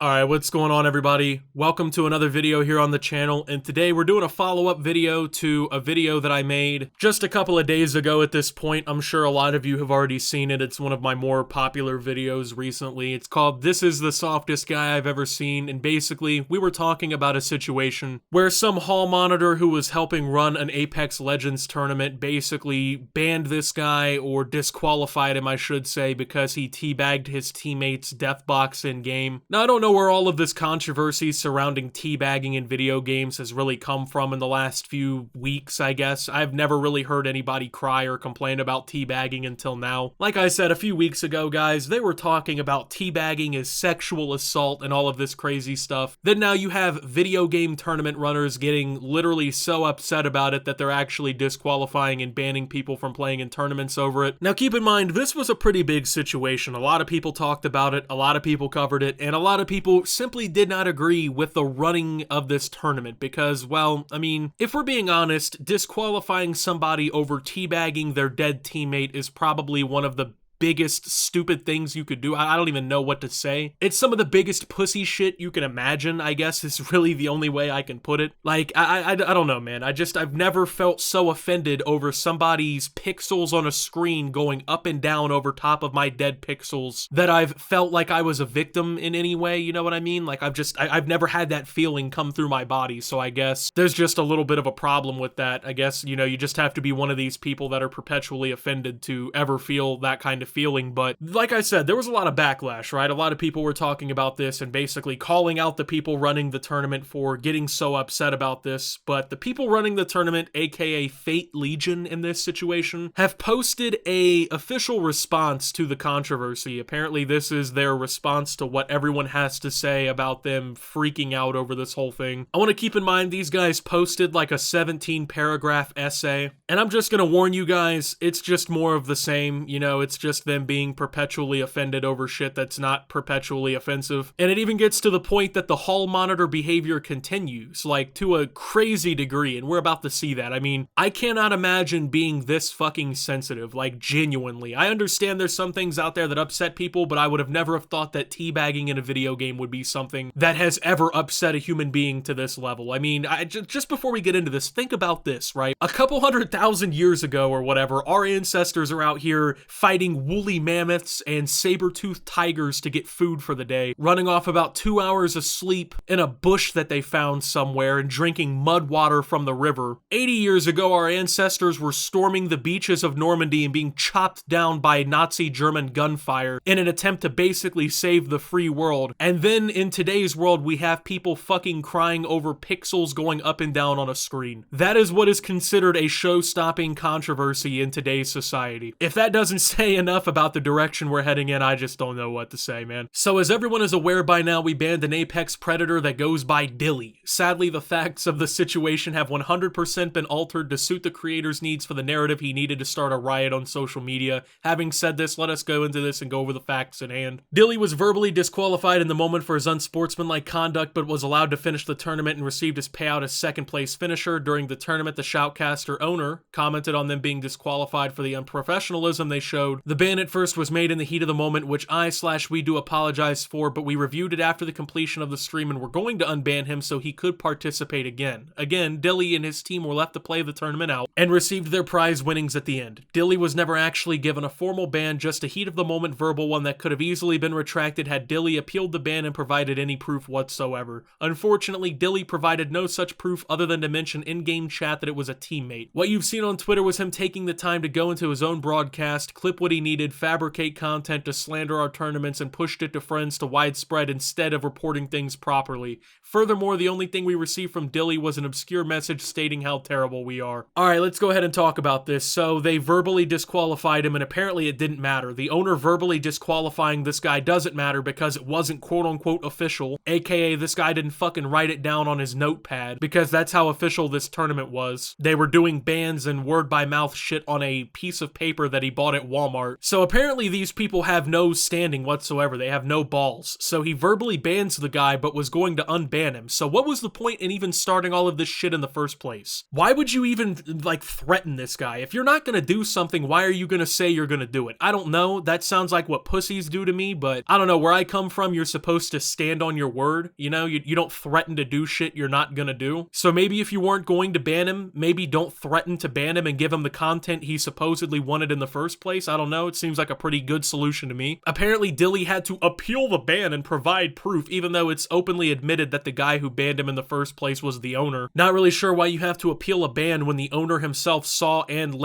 Alright, what's going on everybody? Welcome to another video here on the channel, and today we're doing a follow-up video to a video that I made just a couple of days ago at this point. I'm sure a lot of you have already seen it. It's one of my more popular videos recently. It's called This Is the Softest Guy I've Ever Seen, and basically we were talking about a situation where some hall monitor who was helping run an Apex Legends tournament basically banned this guy, or disqualified him I should say, because he teabagged his teammates' death box in-game. Now I don't know where all of this controversy surrounding teabagging in video games has really come from in the last few weeks, I guess. I've never really heard anybody cry or complain about teabagging until now. Like I said a few weeks ago, guys, they were talking about teabagging as sexual assault and all of this crazy stuff. Then now you have video game tournament runners getting literally so upset about it that they're actually disqualifying and banning people from playing in tournaments over it. Now keep in mind, this was a pretty big situation. A lot of people talked about it, a lot of people covered it, and a lot of people simply did not agree with the running of this tournament because, well, I mean, if we're being honest, disqualifying somebody over teabagging their dead teammate is probably one of the biggest stupid things you could do. I don't even know what to say. It's some of the biggest pussy shit you can imagine, I guess, is really the only way I can put it. Like, I don't know, man. I've never felt so offended over somebody's pixels on a screen going up and down over top of my dead pixels that I've felt like I was a victim in any way, you know what I mean? Like, I've never had that feeling come through my body, so I guess there's just a little bit of a problem with that. I guess, you know, you just have to be one of these people that are perpetually offended to ever feel that kind of feeling. But like I said, there was a lot of backlash, right? A lot of people were talking about this and basically calling out the people running the tournament for getting so upset about this. But the people running the tournament, aka Fate Legion in this situation, have posted a official response to the controversy. Apparently this is their response to what everyone has to say about them freaking out over this whole thing. I want to keep in mind these guys posted like a 17-paragraph essay, and I'm just gonna warn you guys, it's just more of the same. You know, it's just them being perpetually offended over shit that's not perpetually offensive. And it even gets to the point that the hall monitor behavior continues, like, to a crazy degree, and we're about to see that. I mean, I cannot imagine being this fucking sensitive, like, genuinely. I understand there's some things out there that upset people, but I would have never have thought that teabagging in a video game would be something that has ever upset a human being to this level. I mean, just before we get into this, think about this, right? A couple 100,000 years ago or whatever, our ancestors are out here fighting woolly mammoths and saber-toothed tigers to get food for the day, running off about 2 hours of sleep in a bush that they found somewhere and drinking mud water from the river. 80 years ago, our ancestors were storming the beaches of Normandy and being chopped down by Nazi German gunfire in an attempt to basically save the free world. And then in today's world, we have people fucking crying over pixels going up and down on a screen. That is what is considered a show-stopping controversy in today's society. If that doesn't say enough about the direction we're heading in, I just don't know what to say, man. So as everyone is aware by now, we banned an Apex Predator that goes by Dilly. Sadly, the facts of the situation have 100% been altered to suit the creator's needs for the narrative he needed to start a riot on social media. Having said this, let us go into this and go over the facts at hand. Dilly was verbally disqualified in the moment for his unsportsmanlike conduct, but was allowed to finish the tournament and received his payout as second place finisher. During the tournament, the Shoutcaster owner commented on them being disqualified for the unprofessionalism they showed. The ban at first was made in the heat of the moment, which we do apologize for, but we reviewed it after the completion of the stream and we're going to unban him so he could participate again. Again, Dilly and his team were left to play the tournament out and received their prize winnings at the end. Dilly was never actually given a formal ban, just a heat of the moment verbal one that could have easily been retracted had Dilly appealed the ban and provided any proof whatsoever. Unfortunately, Dilly provided no such proof other than to mention in-game chat that it was a teammate. What you've seen on Twitter was him taking the time to go into his own broadcast, clip what he needed, fabricate content to slander our tournaments, and pushed it to friends to widespread instead of reporting things properly. Furthermore, the only thing we received from Dilly was an obscure message stating how terrible we are. Alright, let's go ahead and talk about this. So, they verbally disqualified him, and apparently it didn't matter. The owner verbally disqualifying this guy doesn't matter because it wasn't quote-unquote official, aka this guy didn't fucking write it down on his notepad, because that's how official this tournament was. They were doing bans and word-by-mouth shit on a piece of paper that he bought at Walmart. So apparently these people have no standing whatsoever. They have no balls. So he verbally bans the guy, but was going to unban him. So what was the point in even starting all of this shit in the first place? Why would you even, like, threaten this guy? If you're not gonna do something, why are you gonna say you're gonna do it? I don't know. That sounds like what pussies do to me, but I don't know. Where I come from, you're supposed to stand on your word. You know, you don't threaten to do shit you're not gonna do. So maybe if you weren't going to ban him, maybe don't threaten to ban him and give him the content he supposedly wanted in the first place. I don't know. It seems like a pretty good solution to me. Apparently, Dilly had to appeal the ban and provide proof, even though it's openly admitted that the guy who banned him in the first place was the owner. Not really sure why you have to appeal a ban when the owner himself saw and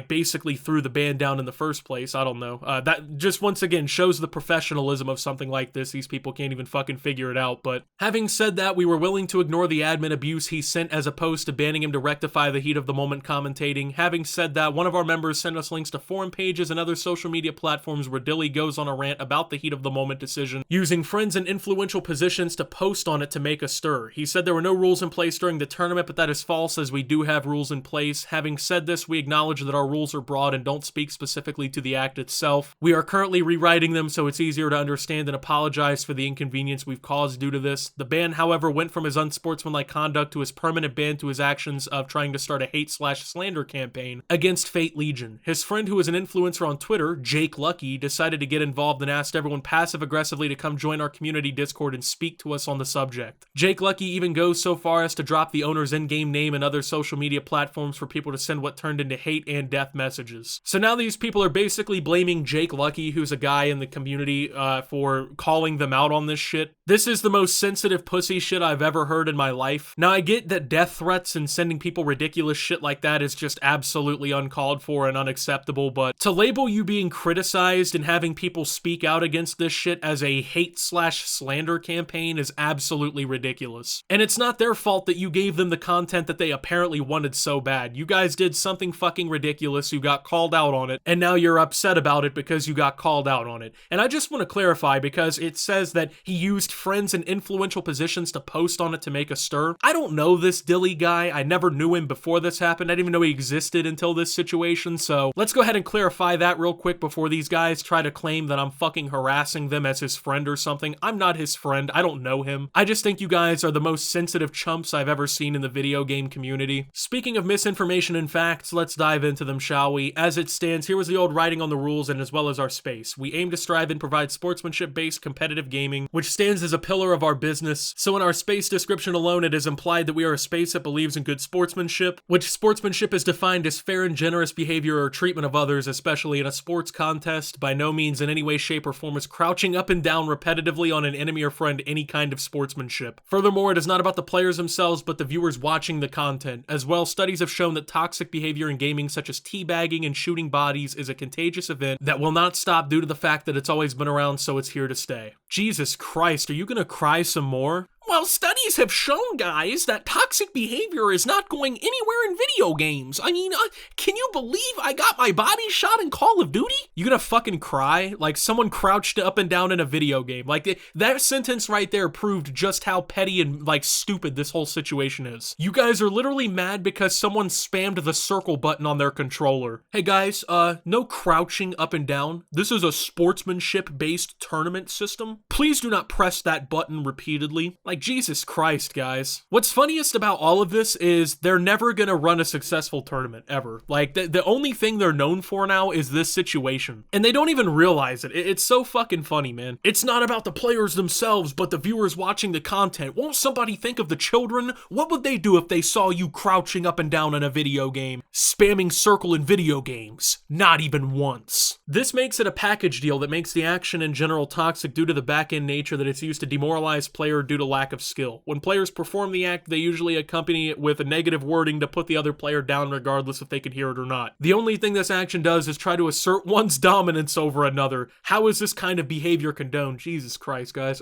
basically threw the ban down in the first place. I don't know. That just once again shows the professionalism of something like this. These people can't even fucking figure it out. But having said that, we were willing to ignore the admin abuse he sent as opposed to banning him to rectify the heat of the moment commentating. Having said that, one of our members sent us links to forum pages and other social media platforms where Dilly goes on a rant about the heat of the moment decision, using friends in influential positions to post on it to make a stir. He said there were no rules in place during the tournament, but that is false, as we do have rules in place. Having said this, we acknowledge that our rules are broad and don't speak specifically to the act itself. We are currently rewriting them so it's easier to understand, and apologize for the inconvenience we've caused due to this. The ban, however, went from his unsportsmanlike conduct to his permanent ban to his actions of trying to start a hate/slander campaign against Fate Legion. His friend, who is an influencer on Twitter, Jake Lucky, decided to get involved and asked everyone passive-aggressively to come join our community Discord and speak to us on the subject. Jake Lucky even goes so far as to drop the owner's in-game name and other social media platforms for people to send what turned into hate and death messages. So now these people are basically blaming Jake Lucky, who's a guy in the community, for calling them out on this shit. This is the most sensitive pussy shit I've ever heard in my life. Now, I get that death threats and sending people ridiculous shit like that is just absolutely uncalled for and unacceptable, but to label you being criticized and having people speak out against this shit as a hate/slander campaign is absolutely ridiculous. And it's not their fault that you gave them the content that they apparently wanted so bad. You guys did something fucking ridiculous, you got called out on it, and now you're upset about it because you got called out on it. And I just want to clarify, because it says that he used friends in influential positions to post on it to make a stir. I don't know this Dilly guy. I never knew him before this happened. I didn't even know he existed until this situation, so let's go ahead and clarify that real quick before these guys try to claim that I'm fucking harassing them as his friend or something. I'm not his friend. I don't know him. I just think you guys are the most sensitive chumps I've ever seen in the video game community. Speaking of misinformation and facts, let's dive into them, shall we? As it stands, here was the old writing on the rules and as well as our space. We aim to strive and provide sportsmanship-based competitive gaming, which stands as a pillar of our business. So in our space description alone, it is implied that we are a space that believes in good sportsmanship, which sportsmanship is defined as fair and generous behavior or treatment of others, especially in a sports contest. By no means in any way, shape, or form is crouching up and down repetitively on an enemy or friend any kind of sportsmanship. Furthermore, it is not about the players themselves, but the viewers watching the content. As well, studies have shown that toxic behavior in gaming, such as teabagging and shooting bodies, is a contagious event that will not stop due to the fact that it's always been around, so it's here to stay. Jesus Christ, are you gonna cry some more? Well, studies have shown, guys, that toxic behavior is not going anywhere in video games. I mean, can you believe I got my body shot in Call of Duty? You gonna fucking cry? Like, someone crouched up and down in a video game. Like, that sentence right there proved just how petty and, like, stupid this whole situation is. You guys are literally mad because someone spammed the circle button on their controller. Hey, guys, no crouching up and down. This is a sportsmanship-based tournament system. Please do not press that button repeatedly. Like, Jesus Christ, guys. What's funniest about all of this is they're never gonna run a successful tournament, ever. Like, the only thing they're known for now is this situation. And they don't even realize it. It's so fucking funny, man. It's not about the players themselves, but the viewers watching the content. Won't somebody think of the children? What would they do if they saw you crouching up and down in a video game, spamming circle in video games? Not even once. This makes it a package deal that makes the action in general toxic due to the back-end nature that it's used to demoralize player due to lack of skill. When players perform the act, they usually accompany it with a negative wording to put the other player down regardless if they can hear it or not. The only thing this action does is try to assert one's dominance over another. How is this kind of behavior condoned? Jesus Christ, guys.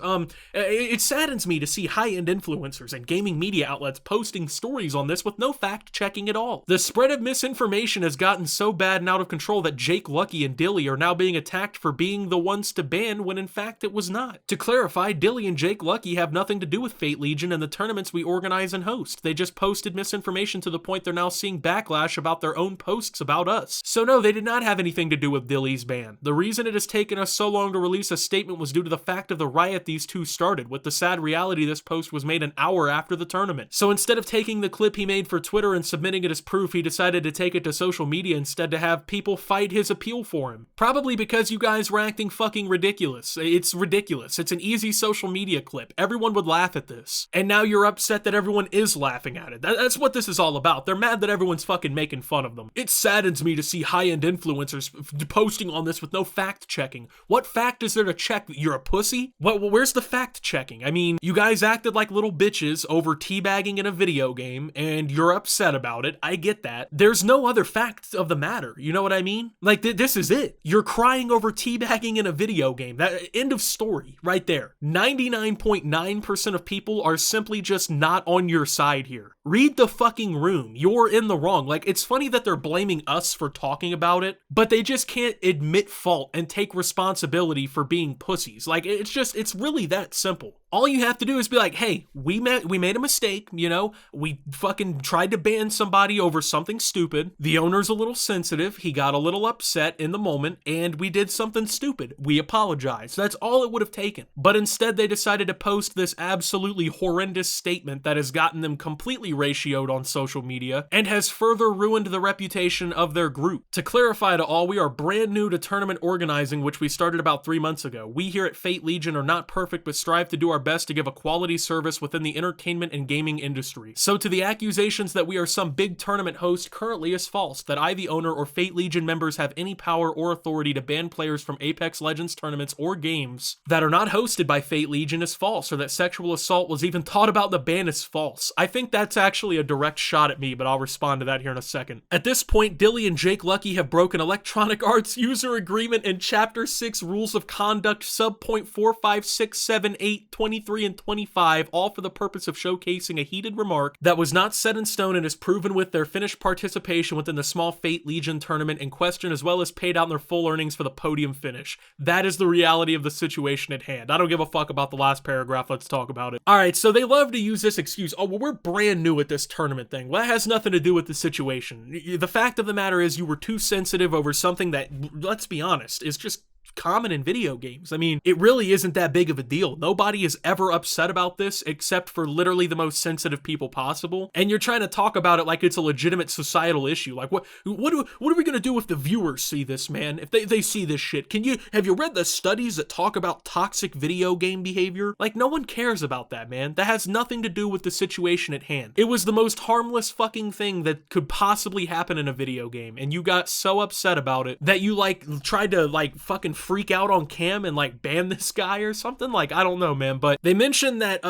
It saddens me to see high-end influencers and gaming media outlets posting stories on this with no fact-checking at all. The spread of misinformation has gotten so bad and out of control that Jake Lucky and Dilly are now being attacked for being the ones to ban when in fact it was not. To clarify, Dilly and Jake Lucky have nothing to do do with Fate Legion and the tournaments we organize and host. They just posted misinformation to the point they're now seeing backlash about their own posts about us. So no, they did not have anything to do with Dilly's ban. The reason it has taken us so long to release a statement was due to the fact of the riot these two started, with the sad reality this post was made an hour after the tournament. So instead of taking the clip he made for Twitter and submitting it as proof, he decided to take it to social media instead to have people fight his appeal for him. Probably because you guys were acting fucking ridiculous. It's ridiculous. It's an easy social media clip. Everyone would laugh at this. And now you're upset that everyone is laughing at it. That's what this is all about. They're mad that everyone's fucking making fun of them. It saddens me to see high-end influencers posting on this with no fact checking. What fact is there to check that you're a pussy? Where's the fact checking? I mean, you guys acted like little bitches over teabagging in a video game and you're upset about it. I get that. There's no other fact of the matter. You know what I mean? Like, this is it. You're crying over teabagging in a video game. That end of story right there. 99.9% of people are simply just not on your side here. Read the fucking room. You're in the wrong. Like, it's funny that they're blaming us for talking about it, but they just can't admit fault and take responsibility for being pussies. Like, it's really that simple. All you have to do is be like, hey, we made a mistake, you know, we fucking tried to ban somebody over something stupid. The owner's a little sensitive. He got a little upset in the moment and we did something stupid. We apologize. That's all it would have taken. But instead they decided to post this absolutely horrendous statement that has gotten them completely ratioed on social media and has further ruined the reputation of their group. To clarify to all, we are brand new to tournament organizing, which we started about 3 months ago. We here at Fate Legion are not perfect, but strive to do our best to give a quality service within the entertainment and gaming industry. So to the accusations that we are some big tournament host currently is false. That I, the owner, or Fate Legion members have any power or authority to ban players from Apex Legends tournaments or games that are not hosted by Fate Legion is false, or that sexual assault was even thought about in the ban is false. I think that's actually a direct shot at me, but I'll respond to that here in a second. At this point, Dilly and Jake Lucky have broken Electronic Arts user agreement and Chapter 6 rules of conduct sub point 45678 23 and 25, all for the purpose of showcasing a heated remark that was not set in stone and is proven with their finished participation within the small Fate Legion tournament in question, as well as paid out their full earnings for the podium finish. That is the reality of the situation at hand. I don't give a fuck about the last paragraph. Let's talk about it. All right, so they love to use this excuse. Oh, well, we're brand new at this tournament thing. Well, that has nothing to do with the situation. The fact of the matter is you were too sensitive over something that, let's be honest, is just common in video games. I mean, it really isn't that big of a deal. Nobody is ever upset about this except for literally the most sensitive people possible. And you're trying to talk about it like it's a legitimate societal issue. Like, what are we gonna do if the viewers see this, man? If they see this shit? Have you read the studies that talk about toxic video game behavior? Like, no one cares about that, man. That has nothing to do with the situation at hand. It was the most harmless fucking thing that could possibly happen in a video game, and you got so upset about it that you like tried to like fucking freak out on cam and like ban this guy or something. Like, I don't know, man, but they mentioned that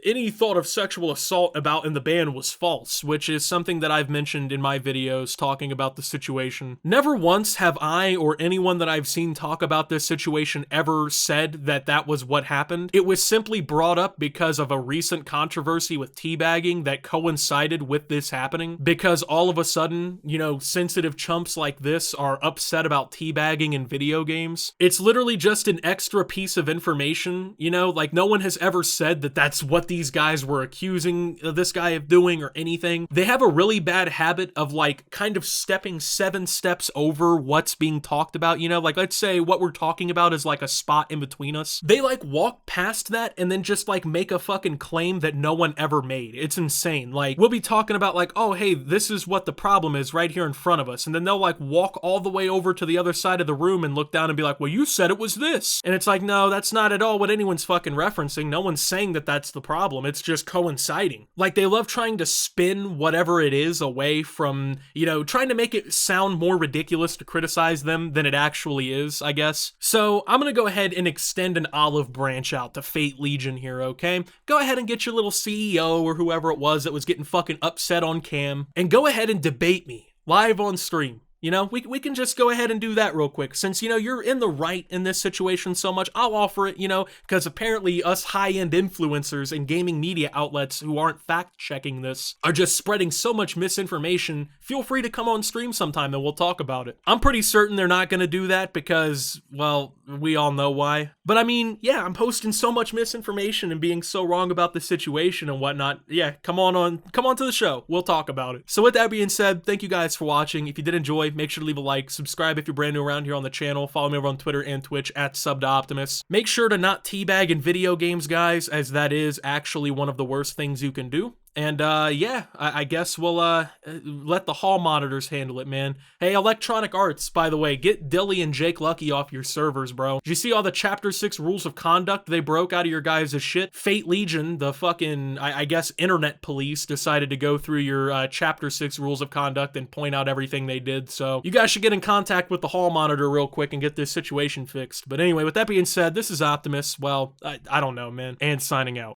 any thought of sexual assault about in the ban was false, which is something that I've mentioned in my videos talking about the situation. Never once have I or anyone that I've seen talk about this situation ever said that that was what happened. It was simply brought up because of a recent controversy with teabagging that coincided with this happening, because all of a sudden, you know, sensitive chumps like this are upset about teabagging in video games. It's literally just an extra piece of information, you know, like no one has ever said that that's what these guys were accusing this guy of doing or anything. They have a really bad habit of like kind of stepping 7 steps over what's being talked about, you know, like let's say what we're talking about is like a spot in between us. They like walk past that and then just like make a fucking claim that no one ever made. It's insane. Like we'll be talking about like, oh, hey, this is what the problem is right here in front of us. And then they'll like walk all the way over to the other side of the room and look down and be like, well, you said it was this. And it's like, no, that's not at all what anyone's fucking referencing. No one's saying that that's the problem. It's just coinciding. Like they love trying to spin whatever it is away from, you know, trying to make it sound more ridiculous to criticize them than it actually is, I guess. So I'm gonna go ahead and extend an olive branch out to Fate Legion here, okay? Go ahead and get your little CEO or whoever it was that was getting fucking upset on cam and go ahead and debate me live on stream. You know, we can just go ahead and do that real quick. Since, you know, you're in the right in this situation so much, I'll offer it, you know, because apparently us high-end influencers and gaming media outlets who aren't fact-checking this are just spreading so much misinformation. Feel free to come on stream sometime and we'll talk about it. I'm pretty certain they're not going to do that because, well, we all know why. But I mean, yeah, I'm posting so much misinformation and being so wrong about the situation and whatnot. Yeah, come on to the show. We'll talk about it. So with that being said, thank you guys for watching. If you did enjoy, make sure to leave a like, subscribe if you're brand new around here on the channel, follow me over on Twitter and Twitch at @SubToOptimus. Make sure to not teabag in video games, guys, as that is actually one of the worst things you can do. And yeah, I guess we'll let the hall monitors handle it, man. Hey, Electronic Arts, by the way, get Dilly and Jake Lucky off your servers, bro. Did you see all the Chapter 6 rules of conduct they broke out of your guys' shit? Fate Legion, the fucking, I guess, internet police, decided to go through your Chapter 6 rules of conduct and point out everything they did. So you guys should get in contact with the hall monitor real quick and get this situation fixed. But anyway, with that being said, this is Optimus. Well, I don't know, man. And signing out.